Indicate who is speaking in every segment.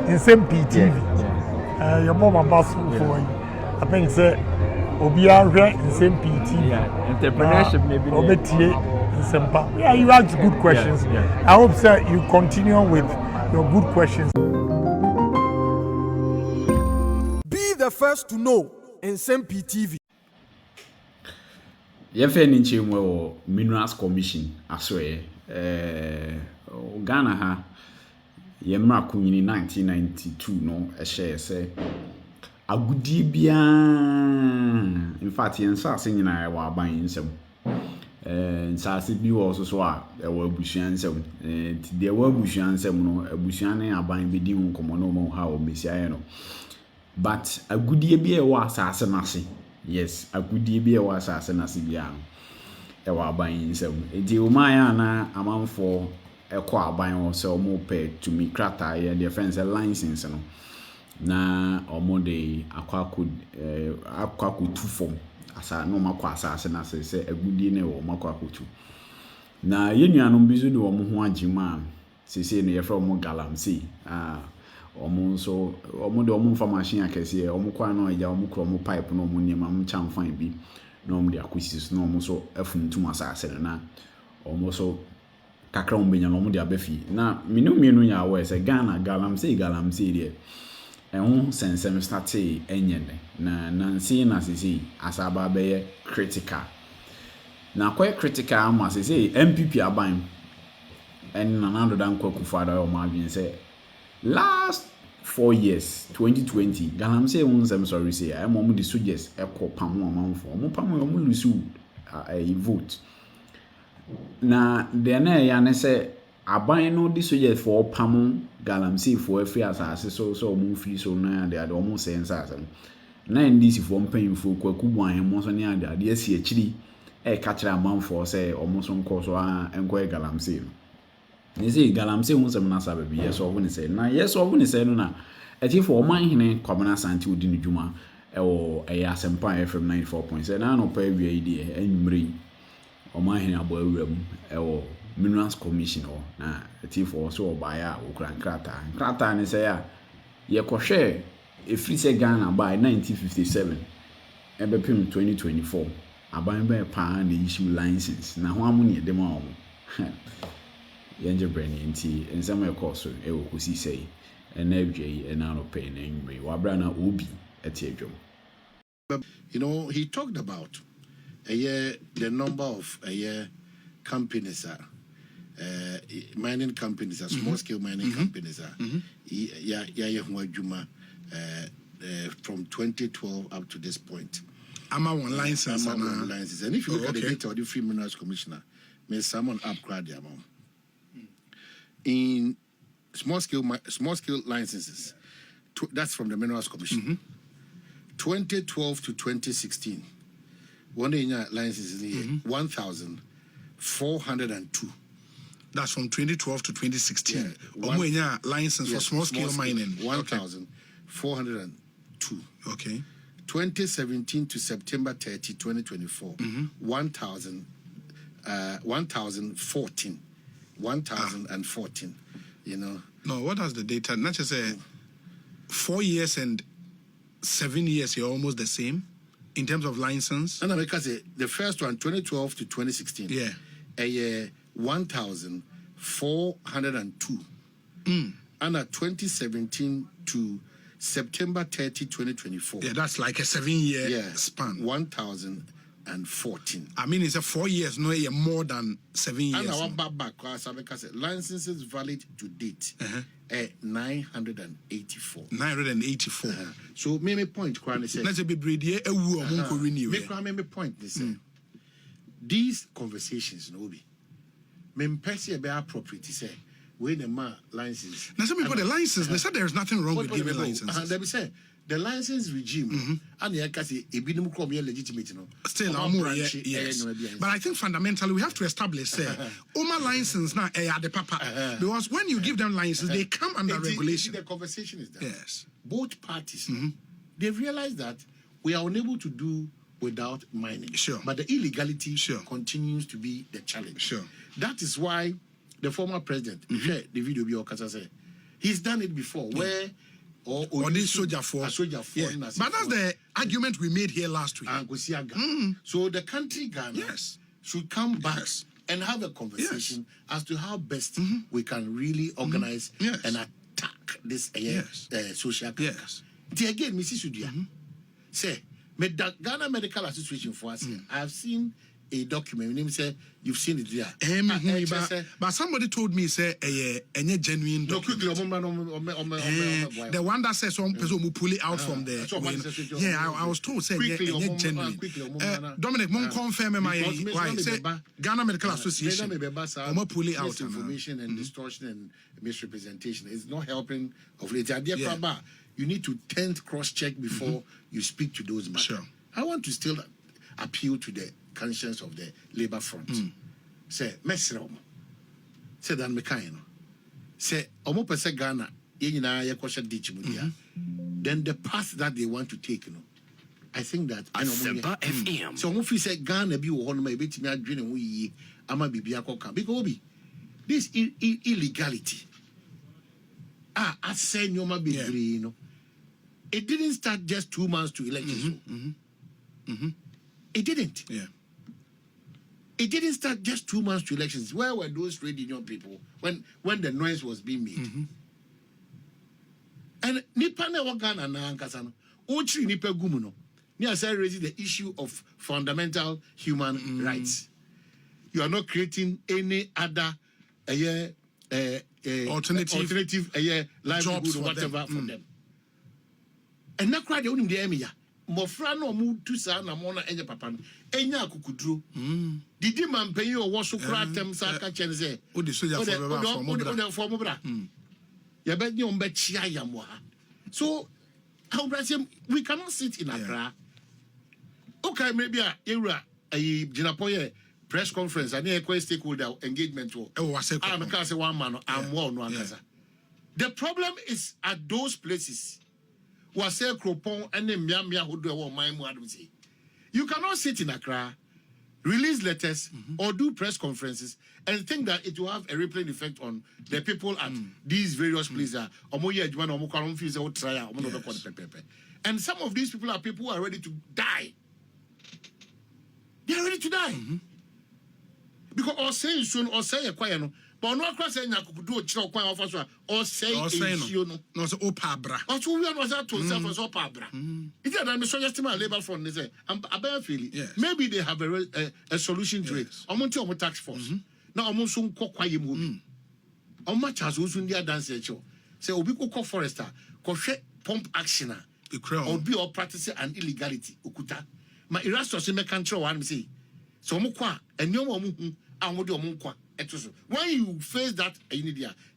Speaker 1: Nsem-Pii TV. Your mom and boss for you. I think say Obia Nsem-Pii TV.
Speaker 2: Entrepreneurship maybe.
Speaker 1: Nsem-Pii. Yeah, you ask good questions. I hope sir you continue with your good questions.
Speaker 3: Be the first to know Nsem-Pii TV.
Speaker 4: Yefe ni nchimwe Minerals Commission aswe Ghana ha yemra kunyini 1992 no ehye se agudie bia in fact yensase nyina wa aban nsem nsase bi wo so a ewo abusuan nsem ti de ewo abusuan nsem no abusuan ne aban bedi hu komo no mo ha o mesia no but agudie bia ewo asase nase. Yes, agudie bi ewa asase na se bia ewa aban nsem enti o maya na amanfo ekọ aban wo se o mo pe to me krata ye the friends license no na o mo de Kwaku tu form asa no makọ asase na se agudie na wo makọ akotu na yenuanom bi zo de wo mo ho agima sese no ye fra mo galamsey omo so omo de omo fa machine akese omo kwa no eja omo kro omo pipe no omo niam am chan fan bi no omo de akosis no omo so afuntum asase na omo so kakra omo benya no omo de abafi na mienu nya awe se Ghana galamsey de ehun sensem starte enyene na nansi na sisi asaba be critical na kwa critical am sisi MPP aban en na nando dan Kwaku fada o ma bin se last 4 years 2020 galamsey Nsem sorry say I am the soldiers eko pam amanfo mo pam mo lusu a vote na de na ya ne say aban no the soldiers for pam galamsey for every asase so mo free so na de mo sense asem na ndisi for mpanyimfo Kwaku Boahen mo so ne ade asi akiri ka kira amanfo say omo so nko so enko galamsey no ni say galamsey Nsem na sabe bi yes ovu ni say na yes ovu ni say no na etifo Omanhene kwabena santi odi ni dwuma ewo Nsem-Pii FM 94.7 na no pa wi ide enwumre Omanhene abo awuram ewo Minerals Commission na etifo so obaya okura nkrata ni say ya ye kohwe efri se Ghana by 1957 ebepim 2024 aban be pa na issue license na ho amuni edem a omo Yenje brand nti nsem ekoso ewo kosi sei na adwai na no pay na nwumre wa bra na obi eti adwom.
Speaker 5: You know, he talked about the number of companies mining companies small scale mining companies from 2012 up to this point.
Speaker 3: I'm on license
Speaker 5: and if you look at the data of the Free Minerals Commissioner, may someone upgrade the amount. In small scale licenses, that's from the Minerals Commission. 2012 to 2016, one year licenses 1,402.
Speaker 3: That's from 2012 to 2016. One year license for small scale mining.
Speaker 5: 1,402.
Speaker 3: Okay.
Speaker 5: 2017 to September 30, 2024, 1,014. 1,014, you know.
Speaker 3: No, what does the data? Not just 4 years and 7 years, you're almost the same in terms of license.
Speaker 5: No, because the first one, 2012 to 2016, 1,402. And 2017 to September 30, 2024.
Speaker 3: Yeah, that's like a 7-year span.
Speaker 5: 1,014.
Speaker 3: I mean, it's a 4 years, no, more than 7 years.
Speaker 5: And I want back because licenses valid to date 984.
Speaker 3: 984.
Speaker 5: So, maybe point, Kwani said.
Speaker 3: Let's be breedy, a woman who renew.
Speaker 5: Make point, they say. These conversations, Nobi, Mempesi about property, say, when the man license.
Speaker 3: Now, some people the license, they said there's nothing wrong with giving licenses.
Speaker 5: They say, the license regime, and the Akasi, a bit more legitimate,
Speaker 3: still, yes. But I think fundamentally we have to establish, Oma license now, the papa, because when you give them license, they come under regulation.
Speaker 5: The conversation is that
Speaker 3: both
Speaker 5: parties, they realize that we are unable to do without mining.
Speaker 3: Sure.
Speaker 5: But the illegality continues to be the challenge.
Speaker 3: Sure.
Speaker 5: That is why the former president, the video said, He's done it before, where
Speaker 3: or this soldier for. Yeah. But that's the argument we made here last week.
Speaker 5: So the country Ghana should come back and have a conversation as to how best we can really organize and attack this social crime. Again, Mrs. Sudia, say, Ghana Medical Association for us, I have seen a document. Name say you've seen it there.
Speaker 3: But somebody told me say a genuine document. The one that says some person will pull it out from there. I was told say genuine. Dominic, mon confirm my why say Ghana Medical Association. Pull it out.
Speaker 5: Information and distortion and misrepresentation is not helping of late. You need to cross-check before you speak to those matters.
Speaker 3: Sure.
Speaker 5: I want to still appeal to the conscience of the Labour Front. Say, Messi, say that Mekano. Say, Omo Pese Ghana, then the path that they want to take, I think that
Speaker 2: FM.
Speaker 5: So Omo say Ghana be one my bit me adwene wo yi ama bibia koka because this illegality. I say nyoma bebre it didn't start just 2 months to elections. It didn't.
Speaker 3: Yeah.
Speaker 5: It didn't start just 2 months to elections. Where were those trade union people when the noise was being made? And nipa na Ghana na ankasa no ochiri nipa gumu no ni asa raise the issue of fundamental human rights. You are not creating any other alternative livelihood or whatever for them. And na cry the only the emia mofra no mu tu sa na mo na enye papa no enya akukuduro didi man panyi o wo so kra tem sa ka chen say
Speaker 3: o de soja for
Speaker 5: bra ya be nyom be chia yamo ha. So how we cannot sit in Accra. Okay, maybe area a Jinapoye press conference and a stakeholder engagement to I'm say one man I'm one ankasa. The problem is at those places. You cannot sit in Accra, release letters, or do press conferences and think that it will have a rippling effect on the people at these various places. And some of these people are people who are ready to die. They are ready to die. Because or say soon or say a quiet. But no cross saying I could do a chill quite officer or say
Speaker 3: no so opabra.
Speaker 5: Or two was that to self as opabra. If you are suggesting my Labour Front, they say I'm a feeling. Maybe they have a solution to it. I'm on to tax force. Now I'm also quite moving. How much has also in their dance show? Say Obiko Forester, pump action or be or practicing an illegality. Ukuta. My Erastus in my country one say. So Mukwa and no more and what your when you face that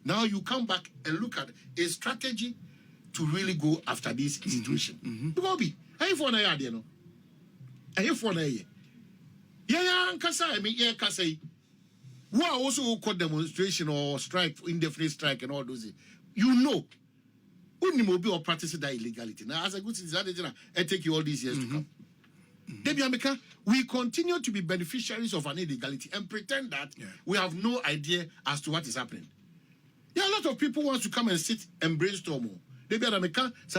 Speaker 5: now you come back and look at a strategy to really go after this situation. Bobby, I for na yade no. I for na ye. Yeah, nkasa I mean yeah kasa. Who are also called demonstration or strike, indefinite strike and all those. You know, only mobile or practicing that illegality. Now, as a good citizen, I take you all these years to come. We continue to be beneficiaries of an illegality and pretend that we have no idea as to what is happening. There are a lot of people who want to come and sit and brainstorm. There are a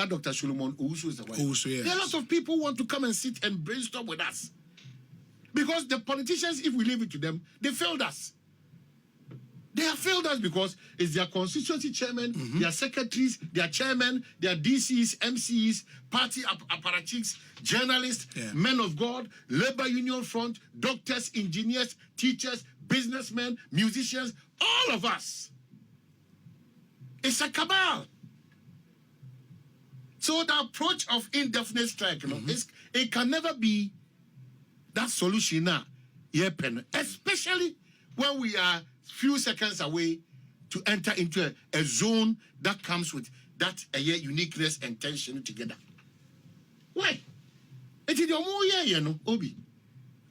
Speaker 5: Dr. Solomon Owusu is the wife. There are a lot of people who want to come and sit and brainstorm with us. Because the politicians, if we leave it to them, they failed us. They have failed us because it's their constituency chairman, their secretaries, their chairmen, their DCs, MCs, party apparatchiks, journalists, men of God, labor union front, doctors, engineers, teachers, businessmen, musicians, all of us. It's a cabal. So the approach of indefinite strike, it can never be that solution now, especially when we are few seconds away to enter into a zone that comes with that uniqueness and tension together. Why? It is your more Obi.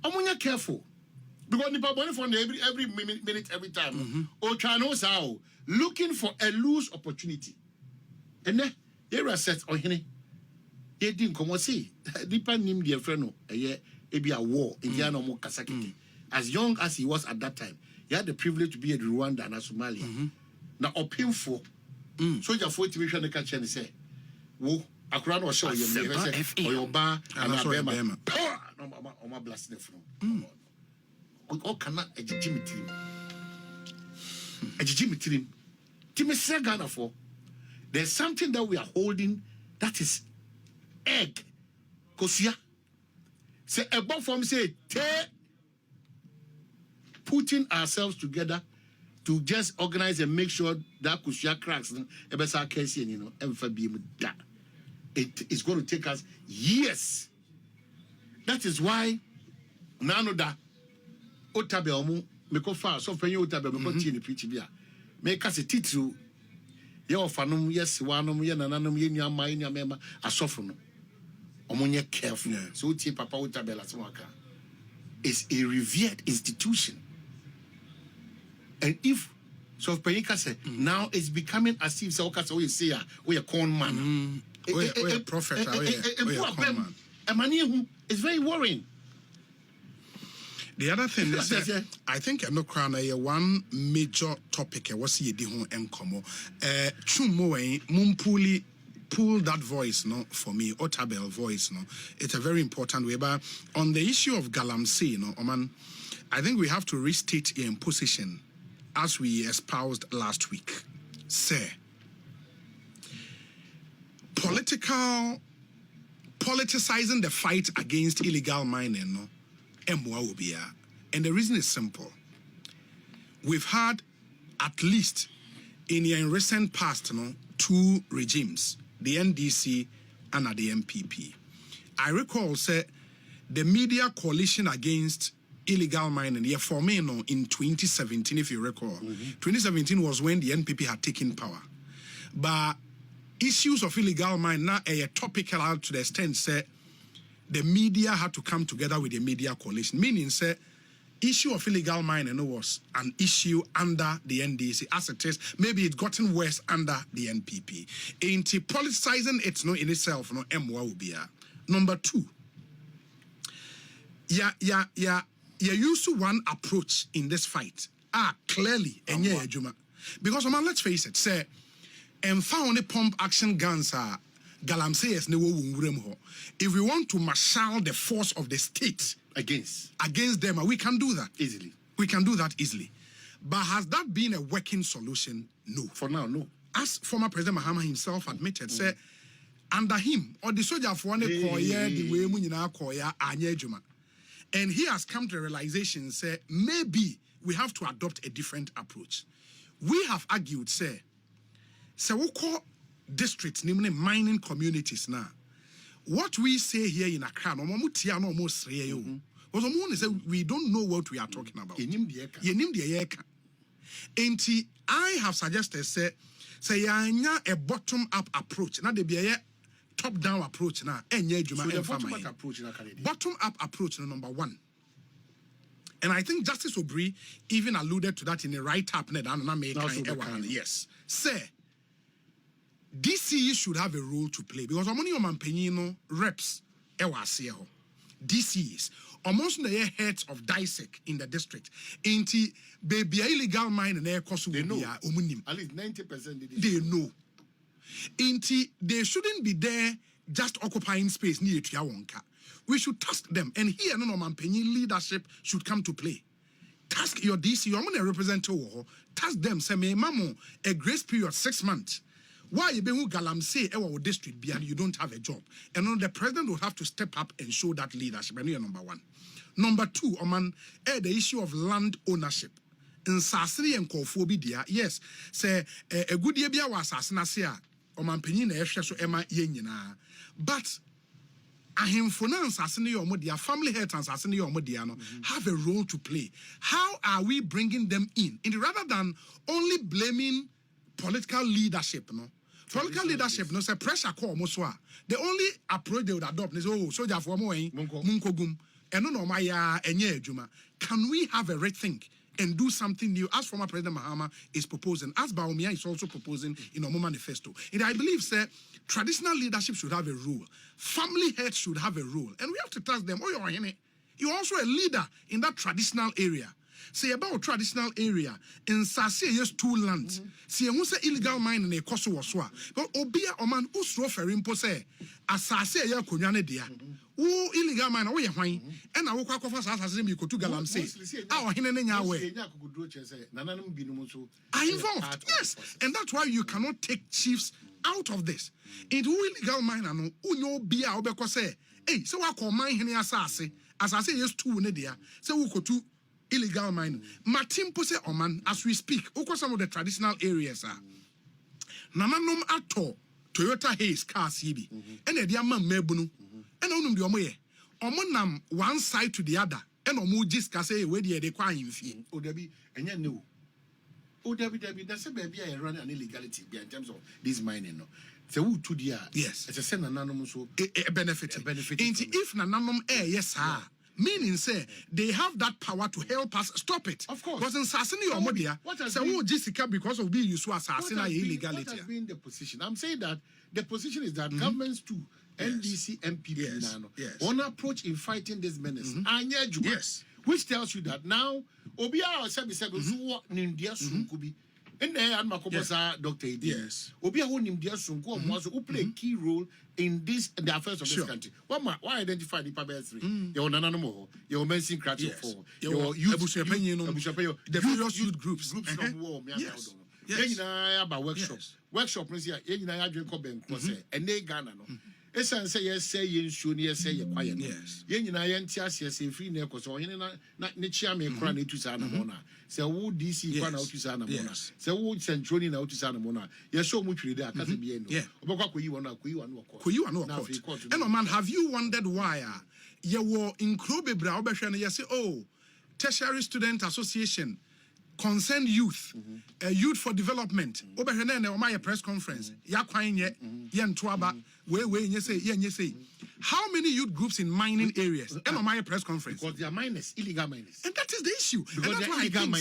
Speaker 5: I'm careful. Because the people from every minute, every time. Or trying looking for a loose opportunity. And then there are sets on him. They didn't come and say, Depend him, dear friend, a war, Indiana more Kasaki. As young as he was at that time. He had the privilege to be in Rwanda and Somalia. Now, painful, soldier for to mission the catch and say, wo akura no show you say or your bar and Alabama power no my blast the from all cannot a Jimmy Timmy Sagana for there's something that we are holding that is egg kosia say above from say putting ourselves together to just organize and make sure that kosia cracks and it is going to take us years. That is why nano da otabe omu meko fa so fanyi otabe meko tie ne preach bia make us a titru ye ofanom yes wanom ye nananom ye nuama ye nuama asofo no omonye careful so tie papa otabe la semaka is a revered institution. And if so Penika said now it's becoming as if so say we a corn man
Speaker 3: a prophet
Speaker 5: a man who is very worrying.
Speaker 3: The other thing is that I think no crown one major topic was ye di hon enkomo chumo mumpuli pull that voice no for me Otabel voice no it's a very important way. But on the issue of Galamsey no Oman, I think we have to restate your position as we espoused last week. Say politicizing the fight against illegal mining no and the reason is simple. We've had at least in the recent past no two regimes, the NDC and the MPP. I recall say the media coalition against illegal mining for me no in 2017 if you recall. 2017 was when the NPP had taken power. But issues of illegal mining now a topical out to the extent say the media had to come together with the media coalition, meaning say issue of illegal mining was an issue under the NDC as it is. Maybe it's gotten worse under the NPP. Ain't politicizing it no in itself no Number two, you use one approach in this fight. Clearly, because man, let's face it, say and found pump action guns are Galamsey is no ho. If we want to marshal the force of the state
Speaker 5: against
Speaker 3: them, we can do that
Speaker 5: easily.
Speaker 3: We can do that easily. But has that been a working solution? No.
Speaker 5: For now, no.
Speaker 3: As former President Mahama himself admitted, say under him or the soldier for one and he has come to the realization, say maybe we have to adopt a different approach. We have argued, say we call districts, namely mining communities now. What we say here in Accra, we don't know what we are talking about. I have suggested say a bottom-up approach. Now there be a top-down approach now. Bottom-up approach number one. And I think Justice Obri even alluded to that in the write-up. Yes. Say DCE should have a role to play because Omoni Omanhene reps DCEs almost the heads of DISEC in the district. Ain't baby illegal mine and air cost they know at
Speaker 5: least 90%
Speaker 3: they know. Ain't they shouldn't be there just occupying space near to Yawonka. We should task them, and here no Omanhene leadership should come to play. Task your DC, I'm gonna represent task them, say me mamo a grace period 6 months. Why you be who Galamsey our district be and you don't have a job? And then the president will have to step up and show that leadership. And you're number one. Number two, the issue of land ownership. In Sasri and Kofobidia, yes, say a good year be our assassinasia, Omanhene so Emma Yenina. But family health and have a role to play. How are we bringing them in? Rather than only blaming political leadership, political leadership, say pressure call Moswa. The only approach they would adopt is soldier for Munkogum. Can we have a rethink and do something new? As former President Mahama is proposing, as Baumia is also proposing in our manifesto. And I believe, sir, traditional leadership should have a role. Family heads should have a role. And we have to task them, you're also a leader in that traditional area. say about traditional area in Sase yes 2 lands see who say illegal mining e koso wo so a but obia oman usro ferimpo say asase ya konwa ne dia wo illegal mine wo ye hwan e na wo kwakofa asase me kotu galamsey ohene ne nya we are involved. Yes, and that's why you cannot take chiefs out of this. Into illegal mine no unyo bia obekọ say hey so wa ko mine hene asase yes 2 ne dia say wo kotu illegal mining. Matimpo say Oman as we speak. Oko some of the traditional areas are. Nananom ato Toyota Haze cars yibi. And the diamond mebunu. And onum the omoye. Omonam one side to the other. And omu jiska say where they kwa infi.
Speaker 5: Odabi enya no. Odabi that's a baby I run an illegality in terms of this mining no. So who to dia? Yes. It's a send nananom so
Speaker 3: a benefit. If nananom yes sir. Meaning, say they have that power to help us stop it.
Speaker 5: Of course.
Speaker 3: Because in Sassini or Modia, so Jessica because of being used to assassinate illegality.
Speaker 5: What has been the position? I'm saying that the position is that governments too, NDC, MPP, one approach in fighting this menace. Yes. Which tells you that now, Obia or Sabi Sago, Nindia Sunkubi. And there, Makobosa, Dr. Yes. Obia who Nimdia Sunko who play a key role in this the affairs of this country. Why identify the Pabel 3? Your Nanamo, your Mensing Cratch 4, your youth, the various youth groups of war. Yes. About workshops. Workshop, I drink and they Ghana. Esan say yes say yen shoni yes say quiet yes yen nyina yen tiase yes free na ekoso yen na ne chia me kra na etusa na mo na say wo DC kra na otusa na mo na say wo centroni na otusa na mo na yes show mu twire dey akase bia no obekwa koyi won court and man have you wondered why ye wo include bebra obehwe no yes oh tertiary student association concerned youth, youth for development. Oberhene na my press conference. Ya kwan ye ntoaba we say. How many youth groups in mining areas? And my press conference. Because they are miners, illegal miners.
Speaker 3: And that is the issue. Because and that's why I think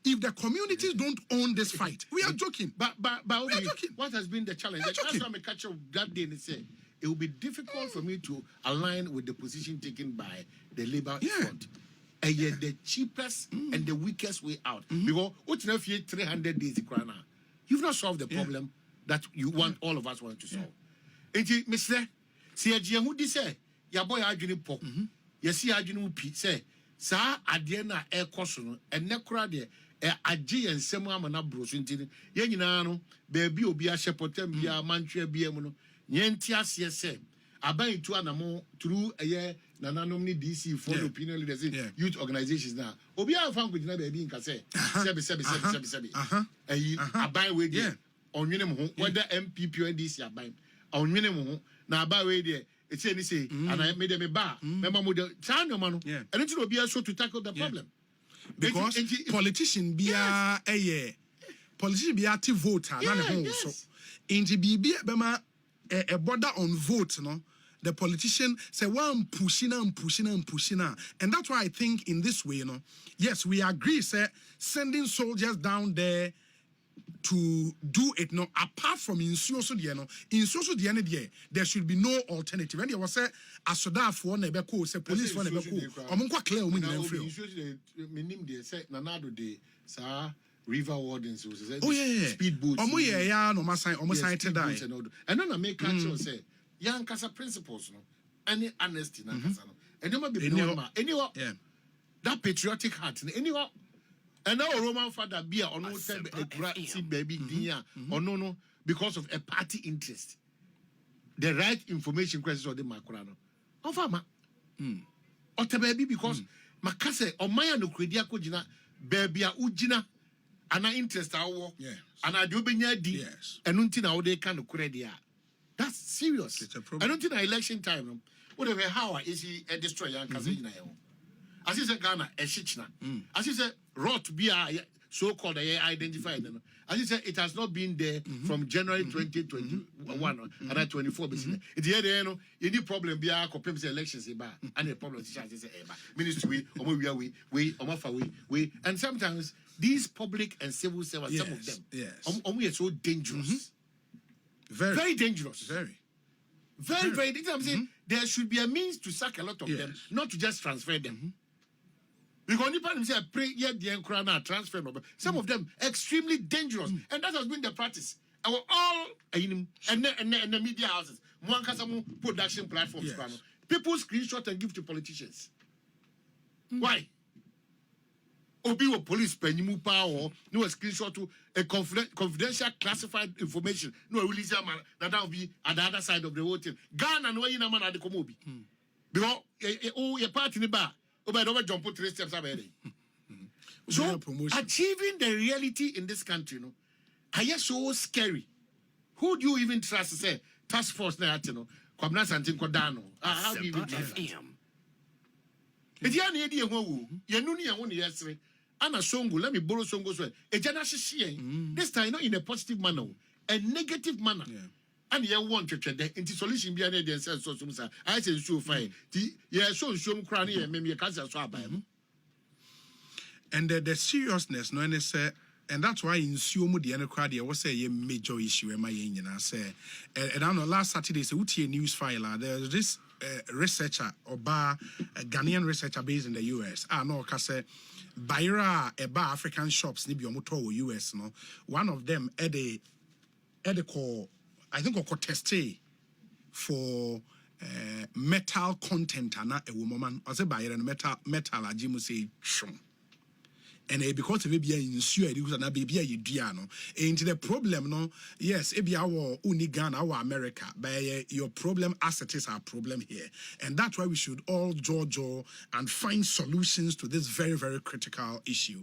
Speaker 3: if the communities don't own this fight, we are joking.
Speaker 5: But we are joking. What has been the challenge? That's why I catch up that day and say it will be difficult for me to align with the position taken by the Labour Front. And yet the cheapest and the weakest way out. Because what if you 300 days you've not solved the problem that you want all of us want to solve. And Mr. See a who say your boy arguing pop. You see arguing Pete say, Sir Adiana air caution and necra de a G and Semana bros into Yenano, baby obia shepotem bia mantra biamono, Yentia CSM. Abai to anamo through a year nananomni DC for opinion leaders in youth organizations now. Obia found good baby in Kase. Sebi. Abai way there on minimum whether MPP or DC abai on minimum now abai way there. It's any say and I made them a bar. Remember and it will be also to tackle the problem.
Speaker 3: Because politician be a politician be active voter so into be a border on vote no. The politician say one pushing. And that's why I think in this way, yes, we agree, say, sending soldiers down there to do it. No, apart from in social there should be no alternative. And there was a soda for Nebeko, say police for Nebeko. Omunko clear
Speaker 5: river wardens
Speaker 3: speedboats. No
Speaker 5: and then I make council say young casa principles no any honesty na casa no and there be anyone that patriotic heart anyone and now Roman father be on no tell a great baby dia or no because of a party interest the right information questions or the makurano of farmer or the baby because makase o maya no kredia ko gina baby a ugina ana interest awo ana de obenya di enu nti na wo de kan kredia. That's serious.
Speaker 3: It's a problem.
Speaker 5: I don't think election time. Whatever, how is he a destroyer? As he said, Ghana, a shitna. As he said, rot be so called identified. As he said, it has not been there from January 2021 and 24. It's here, any problem be a competitive elections, and the problem is ministry, we, and sometimes these public and civil servants, some of them, are so dangerous. Very dangerous. Very dangerous. I'm saying there should be a means to sack a lot of them, not to just transfer them. Because you say pray yet the encrana transfer number. Some of them extremely dangerous, and that has been the practice. Our all and the media houses, one production platforms, yes. People screenshot and give to politicians. Why? Obi or police penny power no screenshot to a confidential classified information. No release man that will be at the other side of the whole thing. Ghana no in a man at the Komobi. Because your party in the bar. Over jump 3 steps ahead. So achieving the reality in this country, no, are you so scary? Who do you even trust to say task force na atino? Kwabna Santin Kodano. How do you even trust him? If you are near the home, you know you want yesterday. Anna Songo, let me borrow Songo's way. A generation this time not in a positive manner, a negative manner. Yeah. And you want to check the solution behind the sense of some. I say so fine. Yeah, so some cranny and maybe a cancer swab by him.
Speaker 3: And the seriousness, no, and that's why in Sumo the crowd there was a major issue. Am I in? I say, and I know last Saturday, so a news file. There's this researcher or a Ghanaian researcher based in the US. I know, cause Baira a bar African shops nibi omoto US. No, one of them had a call. I think I'll test for metal content and a woman. I say Baira metal. I just say chum. And because of it be insured, it was an baby a diano. Into the problem, no, yes, it be our Unigan, our America, but your problem asset is our problem here. And that's why we should all jaw and find solutions to this very, very critical issue.